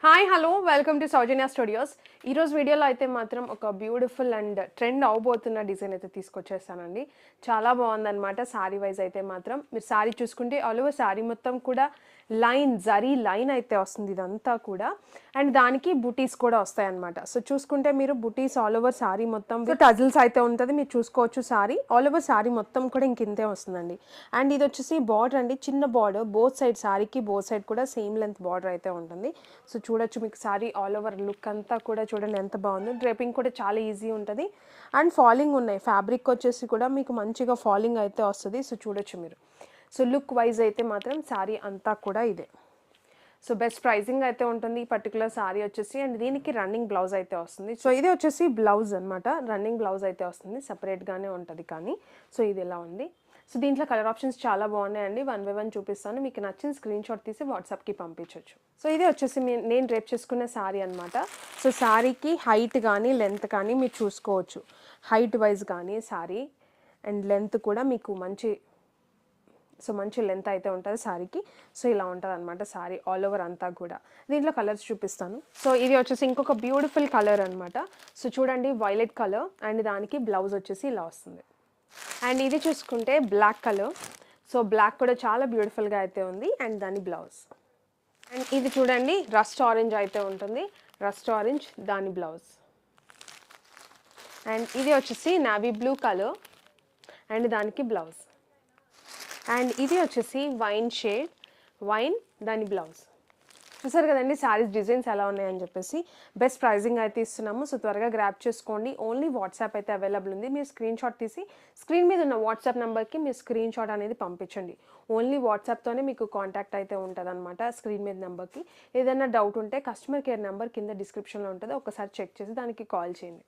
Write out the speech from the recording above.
Hi hello welcome to Soujanya studios. ఈరోజు వీడియోలో అయితే మాత్రం ఒక బ్యూటిఫుల్ అండ్ ట్రెండ్ అవబోతున్న డిజైన్ అయితే తీసుకొచ్చేస్తానండి. చాలా బాగుందన్నమాట. శారీ వైజ్ అయితే మాత్రం మీరు శారీ చూసుకుంటే ఆల్ ఓవర్ శారీ మొత్తం కూడా జరీ లైన్ అయితే వస్తుంది ఇదంతా కూడా. అండ్ దానికి బుటీస్ కూడా వస్తాయన్నమాట. సో చూసుకుంటే మీరు బుటీస్ ఆల్ ఓవర్ శారీ మొత్తం టజిల్స్ అయితే ఉంటుంది, మీరు చూసుకోవచ్చు. శారీ ఆల్ ఓవర్ శారీ మొత్తం కూడా ఇంతే వస్తుందండి. అండ్ ఇది వచ్చేసి బార్డర్ అండి, చిన్న బార్డర్ బోత్ సైడ్, శారీకి బోత్ సైడ్ కూడా సేమ్ లెంత్ బార్డర్ అయితే ఉంటుంది. సో చూడొచ్చు, మీకు శారీ ఆల్ ఓవర్ లుక్ అంతా కూడా చూడండి ఎంత బాగుందో. డ్రేపింగ్ కూడా చాలా ఈజీ ఉంటుంది. అండ్ ఫాలింగ్ ఉన్నాయి, ఫ్యాబ్రిక్ వచ్చేసి కూడా మీకు మంచిగా ఫాలింగ్ అయితే వస్తుంది. సో చూడొచ్చు మీరు. సో లుక్ వైజ్ అయితే మాత్రం శారీ అంతా కూడా ఇదే. సో బెస్ట్ ప్రైజింగ్ అయితే ఉంటుంది ఈ పర్టికులర్ శారీ వచ్చేసి. అండ్ దీనికి రన్నింగ్ బ్లౌజ్ అయితే వస్తుంది. సో ఇది వచ్చేసి బ్లౌజ్ అనమాట, రన్నింగ్ బ్లౌజ్ అయితే వస్తుంది, సపరేట్గానే ఉంటుంది కానీ. సో ఇది ఎలా ఉంది. సో దీంట్లో కలర్ ఆప్షన్స్ చాలా బాగున్నాయండి. 1 by 1 చూపిస్తాను, మీకు నచ్చిన స్క్రీన్ షాట్ తీసి వాట్సాప్కి పంపించవచ్చు. సో ఇది వచ్చేసి నేను రేప్ చేసుకునే శారీ అనమాట. సో శారీకి హైట్ కానీ లెంత్ కానీ మీరు చూసుకోవచ్చు. హైట్ వైజ్ కానీ శారీ అండ్ లెంత్ కూడా మీకు మంచి లెంత్ అయితే ఉంటుంది శారీకి. సో ఇలా ఉంటుంది అనమాట శారీ ఆల్ ఓవర్ అంతా కూడా. దీంట్లో కలర్స్ చూపిస్తాను. సో ఇది వచ్చేసి ఇంకొక బ్యూటిఫుల్ కలర్ అనమాట. సో చూడండి, వైలెట్ కలర్ అండ్ దానికి బ్లౌజ్ వచ్చేసి ఇలా వస్తుంది. అండ్ ఇది చూసుకుంటే బ్లాక్ కలర్. సో బ్లాక్ కూడా చాలా బ్యూటిఫుల్గా అయితే ఉంది. అండ్ దాని బ్లౌజ్. అండ్ ఇది చూడండి, రస్ట్ ఆరెంజ్ అయితే ఉంటుంది, రస్ట్ ఆరెంజ్ దాని బ్లౌజ్. అండ్ ఇది వచ్చేసి నావీ బ్లూ కలర్ అండ్ దానికి బ్లౌజ్. అండ్ ఇది వచ్చేసి వైన్ షేడ్, వైన్ దాని బ్లౌజ్. చూసారు కదండి శారీస్ డిజైన్స్ ఎలా ఉన్నాయని చెప్పేసి. బెస్ట్ ప్రైజింగ్ అయితే ఇస్తున్నాము. సో త్వరగా గ్రాప్ చేసుకోండి. ఓన్లీ వాట్సాప్ అయితే అవైలబుల్ ఉంది. మీరు స్క్రీన్ షాట్ తీసి స్క్రీన్ మీద ఉన్న వాట్సాప్ నెంబర్కి మీరు స్క్రీన్ షాట్ అనేది పంపించండి. ఓన్లీ వాట్సాప్తోనే మీకు కాంటాక్ట్ అయితే ఉంటుంది అనమాట స్క్రీన్ మీద నెంబర్కి. ఏదైనా డౌట్ ఉంటే కస్టమర్ కేర్ నెంబర్ కింద డిస్క్రిప్షన్లో ఉంటుంది, ఒకసారి చెక్ చేసి దానికి కాల్ చేయండి.